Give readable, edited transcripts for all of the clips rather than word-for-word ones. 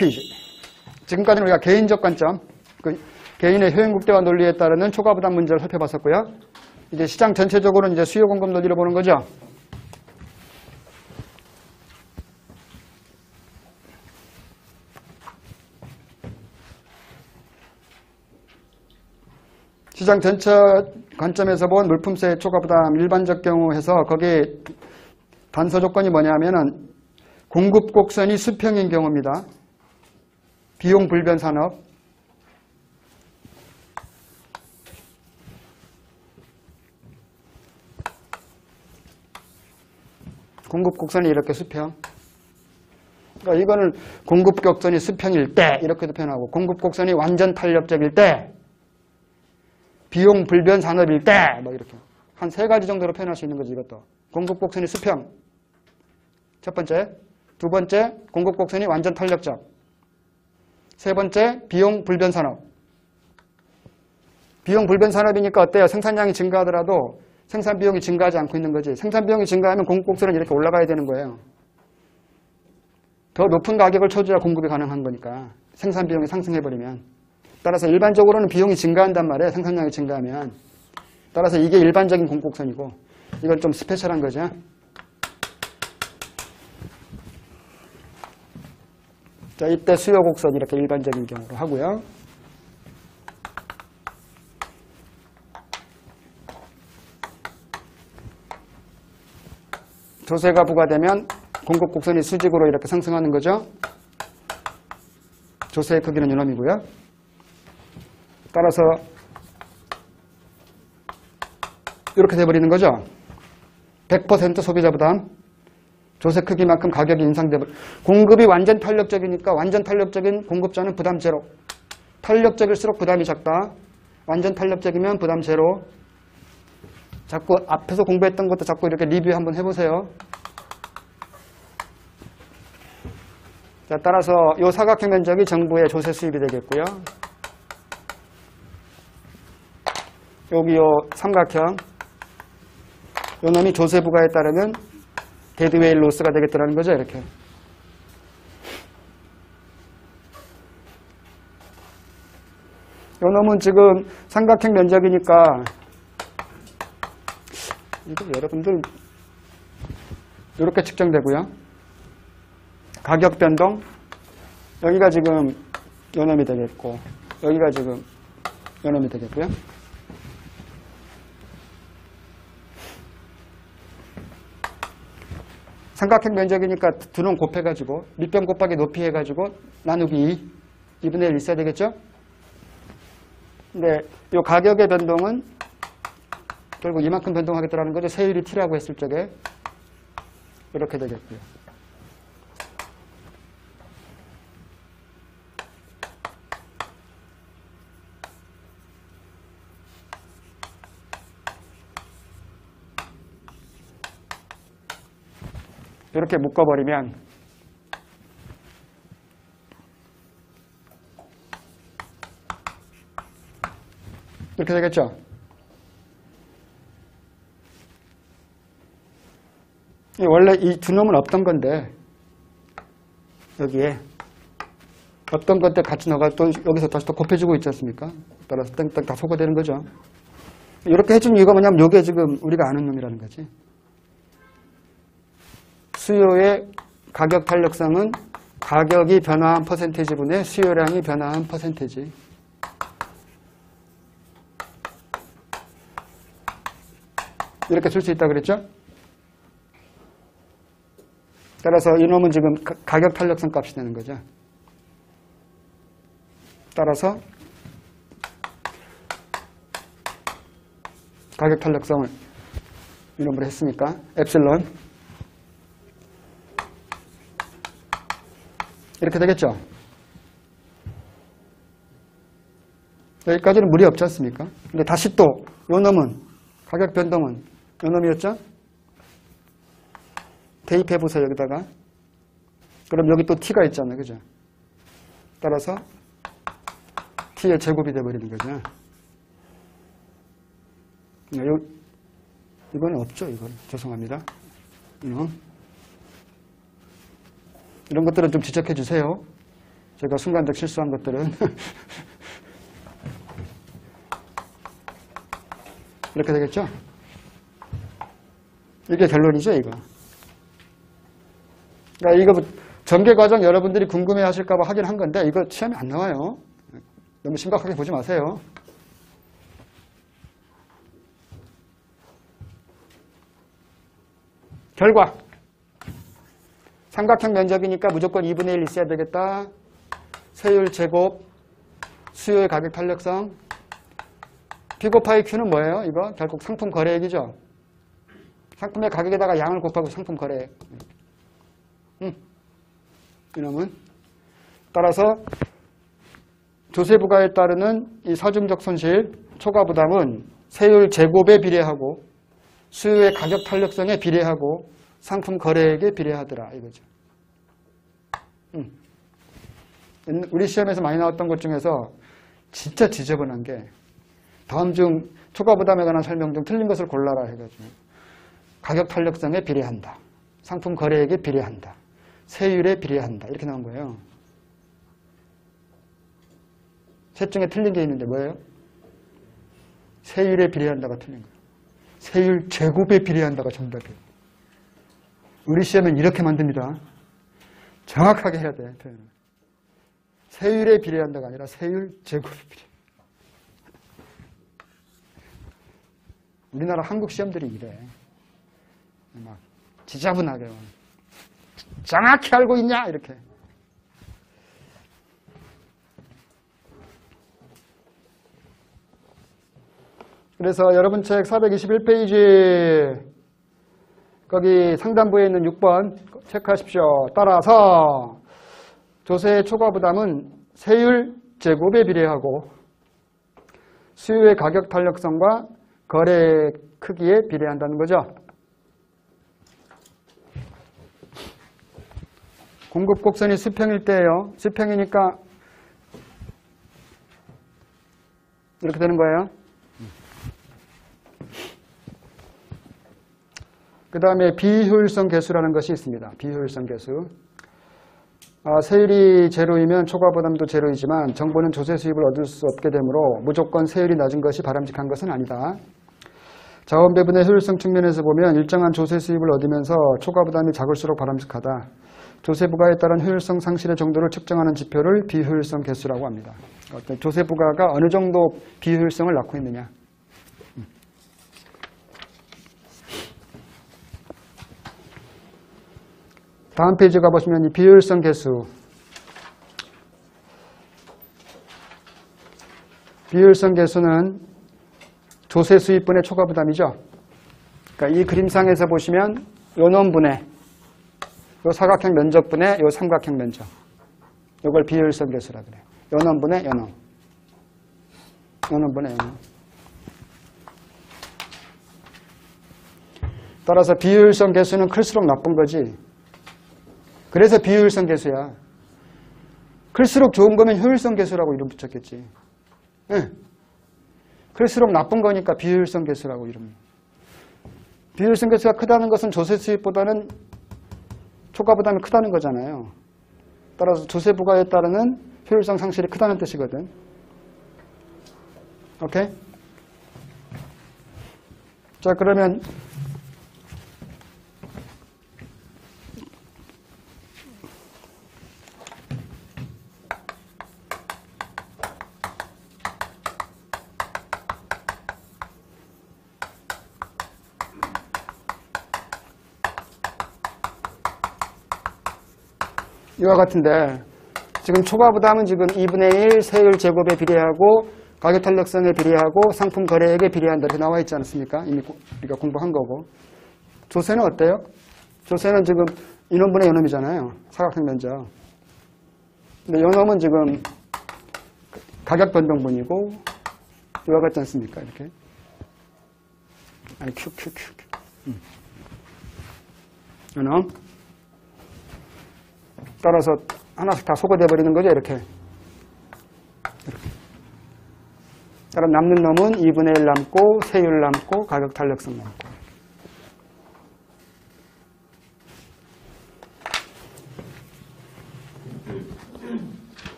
높이지. 지금까지는 우리가 개인적 관점, 개인의 효용국대화 논리에 따르는 초과부담 문제를 살펴봤었고요. 이제 시장 전체적으로는 이제 수요 공급 논리를 보는 거죠. 시장 전체 관점에서 본 물품세 초과부담 일반적 경우 해서 거기에 단서 조건이 뭐냐면은 공급 곡선이 수평인 경우입니다. 비용 불변 산업. 공급 곡선이 이렇게 수평. 그러니까 이거는 공급 곡선이 수평일 때 이렇게도 표현하고 공급 곡선이 완전 탄력적일 때 비용 불변 산업일 때 뭐 이렇게 한 3가지 정도로 표현할 수 있는 거지 이것도. 공급 곡선이 수평. 첫 번째. 두 번째, 공급 곡선이 완전 탄력적. 세 번째, 비용 불변 산업. 비용 불변 산업이니까 어때요? 생산량이 증가하더라도 생산 비용이 증가하지 않고 있는 거지. 생산 비용이 증가하면 공급 곡선은 이렇게 올라가야 되는 거예요. 더 높은 가격을 쳐줘야 공급이 가능한 거니까. 생산 비용이 상승해버리면. 따라서 일반적으로는 비용이 증가한단 말이에요. 생산량이 증가하면. 따라서 이게 일반적인 공급 곡선이고 이건 좀 스페셜한 거죠. 자, 이때 수요 곡선 이렇게 일반적인 경우로 하고요. 조세가 부과되면 공급 곡선이 수직으로 이렇게 상승하는 거죠. 조세의 크기는 이놈이고요. 따라서 이렇게 돼버리는 거죠. 100% 소비자 부담. 조세 크기만큼 가격이 인상되버려. 공급이 완전 탄력적이니까 완전 탄력적인 공급자는 부담 제로. 탄력적일수록 부담이 작다. 완전 탄력적이면 부담 제로. 자꾸 앞에서 공부했던 것도 자꾸 이렇게 리뷰 한번 해보세요. 자, 따라서 이 사각형 면적이 정부의 조세 수입이 되겠고요. 여기 요 삼각형. 요 놈이 조세 부과에 따르면 데드웨일 로스가 되겠다는 거죠, 이렇게. 요 놈은 지금 삼각형 면적이니까 이거 여러분들 이렇게 측정되고요. 가격 변동 여기가 지금 요 놈이 되겠고 여기가 지금 요 놈이 되겠고요. 삼각형 면적이니까 두 놈 곱해가지고 밑변 곱하기 높이 해가지고 나누기 2분의 1 있어야 되겠죠? 근데 이 가격의 변동은 결국 이만큼 변동하겠다는 거죠. 세율이 t라고 했을 적에 이렇게 되겠고요. 이렇게 묶어버리면 이렇게 되겠죠? 원래 이 두 놈은 없던 건데 여기에 없던 건데 같이 넣어가 또 여기서 다시 또 곱해주고 있지 않습니까? 따라서 땡땡 다 소거되는 거죠. 이렇게 해준 이유가 뭐냐면 이게 지금 우리가 아는 놈이라는 거지. 수요의 가격 탄력성은 가격이 변화한 퍼센테이지분의 수요량이 변화한 퍼센테이지. 이렇게 쓸 수 있다고 그랬죠? 따라서 이놈은 지금 가격 탄력성 값이 되는 거죠. 따라서 가격 탄력성을 이놈으로 했으니까 엡실론 이렇게 되겠죠. 여기까지는 무리 없지 않습니까? 근데 다시 또 요 놈은 가격 변동은 요 놈이었죠? 대입해보세요 여기다가. 그럼 여기 또 t가 있잖아요. 그죠? 따라서 t의 제곱이 돼버리는 거죠. 이건 없죠. 이건 죄송합니다. 이런 것들은 좀 지적해 주세요. 제가 순간적 실수한 것들은 이렇게 되겠죠? 이게 결론이죠, 이거. 그러니까 이거 전개 과정 여러분들이 궁금해 하실까봐 하긴 한 건데 이거 시험에 안 나와요. 너무 심각하게 보지 마세요. 결과. 삼각형 면적이니까 무조건 2분의 1 있어야 되겠다. 세율 제곱, 수요의 가격 탄력성. P 곱하기 Q는 뭐예요? 이거 결국 상품 거래액이죠. 상품의 가격에다가 양을 곱하고 상품 거래액. 이놈은 따라서 조세부가에 따르는 이 사중적 손실 초과 부담은 세율 제곱에 비례하고 수요의 가격 탄력성에 비례하고 상품 거래액에 비례하더라 이거죠. 우리 시험에서 많이 나왔던 것 중에서 진짜 지저분한 게 다음 중 초과 부담에 관한 설명 중 틀린 것을 골라라 해가지고 가격 탄력성에 비례한다. 상품 거래액에 비례한다. 세율에 비례한다. 이렇게 나온 거예요. 셋 중에 틀린 게 있는데 뭐예요? 세율에 비례한다가 틀린 거예요. 세율 제곱에 비례한다가 정답이에요. 우리 시험은 이렇게 만듭니다. 정확하게 해야 돼. 표현을. 세율에 비례한다가 아니라 세율 제곱에 비례. 우리나라 한국 시험들이 이래. 막 지저분하게. 정확히 알고 있냐? 이렇게. 그래서 여러분 책 421페이지 거기 상단부에 있는 6번 체크하십시오. 따라서 조세의 초과 부담은 세율 제곱에 비례하고 수요의 가격 탄력성과 거래 크기에 비례한다는 거죠. 공급 곡선이 수평일 때예요. 수평이니까 이렇게 되는 거예요. 그 다음에 비효율성 계수라는 것이 있습니다. 비효율성 계수. 세율이 제로이면 초과 부담도 제로이지만 정부는 조세 수입을 얻을 수 없게 되므로 무조건 세율이 낮은 것이 바람직한 것은 아니다. 자원 배분의 효율성 측면에서 보면 일정한 조세 수입을 얻으면서 초과 부담이 작을수록 바람직하다. 조세 부과에 따른 효율성 상실의 정도를 측정하는 지표를 비효율성 계수라고 합니다. 조세 부과가 어느 정도 비효율성을 낳고 있느냐. 다음 페이지 가보시면 이 비효율성 계수. 비효율성 계수는 조세 수입분의 초과 부담이죠. 그러니까 이 그림상에서 보시면 요 놈분의 요 사각형 면적분의 요 삼각형 면적. 요걸 비효율성 계수라 그래요. 요 놈분의 요 놈. 요 놈분의 요 놈. 따라서 비효율성 계수는 클수록 나쁜 거지. 그래서 비효율성 계수야. 클수록 좋은 거면 효율성 계수라고 이름 붙였겠지. 네. 클수록 나쁜 거니까 비효율성 계수라고 이름. 비효율성 계수가 크다는 것은 조세 수입보다는 초과 부담이 크다는 거잖아요. 따라서 조세 부과에 따르는 효율성 상실이 크다는 뜻이거든. 오케이? 자, 그러면 이와 같은데 지금 초과 부담은 지금 2분의 1 세율 제곱에 비례하고 가격 탄력성에 비례하고 상품 거래액에 비례한다 이렇게 나와 있지 않습니까? 이미 우리가 공부한 거고. 조세는 어때요? 조세는 지금 이놈분의 이놈이잖아요. 사각형 면적. 근데 이놈은 지금 가격 변동분이고 이와 같지 않습니까? 이렇게. 아니 큐. 이놈. 따라서 하나씩 다 소거돼 버리는 거죠. 이렇게. 따라 남는 놈은 2분의 1 남고 세율 남고 가격 탄력성 남고.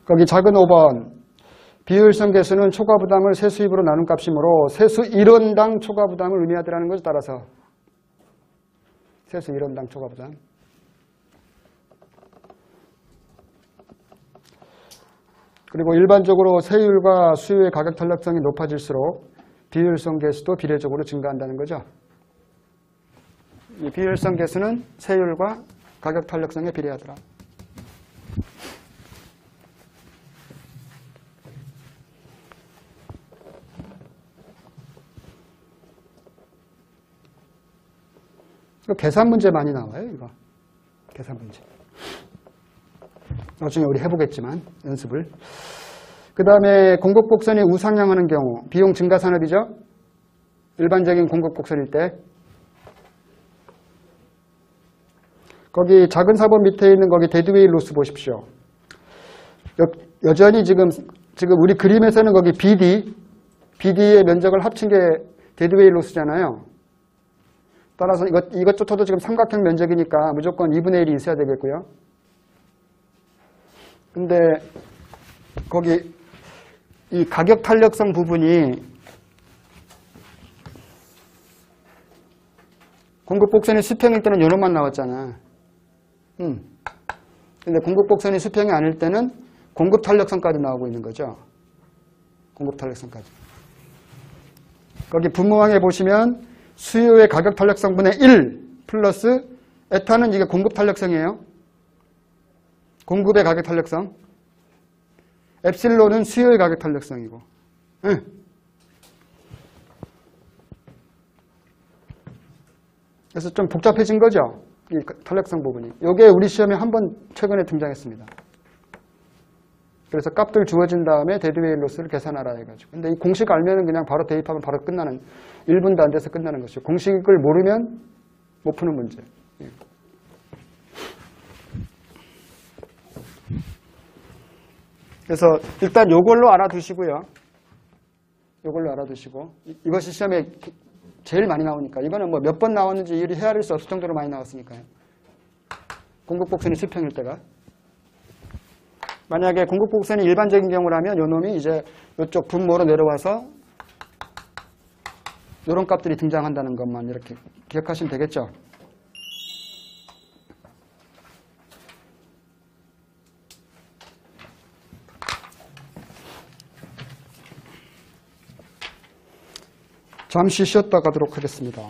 거기 작은 5번 비효율성 계수는 초과 부담을 세수입으로 나눈 값이므로 세수 1원당 초과 부담을 의미하더라는 것에 따라서 세수 1원당 초과 부담. 그리고 일반적으로 세율과 수요의 가격 탄력성이 높아질수록 비효율성 계수도 비례적으로 증가한다는 거죠. 이 비효율성 계수는 세율과 가격 탄력성에 비례하더라. 이거 계산 문제 많이 나와요, 이거. 계산 문제. 나중에 우리 해보겠지만, 연습을. 그 다음에 공급 곡선이 우상향하는 경우, 비용 증가 산업이죠? 일반적인 공급 곡선일 때. 거기 작은 4번 밑에 있는 거기 데드웨이 로스 보십시오. 여전히 지금 우리 그림에서는 거기 BD의 면적을 합친 게 데드웨이 로스잖아요. 따라서 이것조차도 지금 삼각형 면적이니까 무조건 2분의 1이 있어야 되겠고요. 근데 거기 이 가격 탄력성 부분이 공급 곡선이 수평일 때는 요놈만 나왔잖아. 근데 공급 곡선이 수평이 아닐 때는 공급 탄력성까지 나오고 있는 거죠. 공급 탄력성까지. 거기 분모항에 보시면 수요의 가격 탄력성분의 1 플러스 에타는 이게 공급 탄력성이에요. 공급의 가격 탄력성. 엡실론은 수요의 가격 탄력성이고. 그래서 좀 복잡해진 거죠. 이 탄력성 부분이. 이게 우리 시험에 한번 최근에 등장했습니다. 그래서 값들 주어진 다음에 데드웨이 로스를 계산하라 해가지고. 근데 이 공식 알면은 그냥 바로 대입하면 바로 끝나는, 1분도 안 돼서 끝나는 것이죠. 공식을 모르면 못 푸는 문제. 그래서 일단 요걸로 알아두시고요. 요걸로 알아두시고. 이것이 시험에 제일 많이 나오니까. 이거는 뭐 몇 번 나왔는지 일이 헤아릴 수 없을 정도로 많이 나왔으니까요. 공급 곡선이 수평일 때가. 만약에 공급 곡선이 일반적인 경우라면 요 놈이 이제 이쪽 분모로 내려와서 이런 값들이 등장한다는 것만 이렇게 기억하시면 되겠죠. 잠시 쉬었다 가도록 하겠습니다.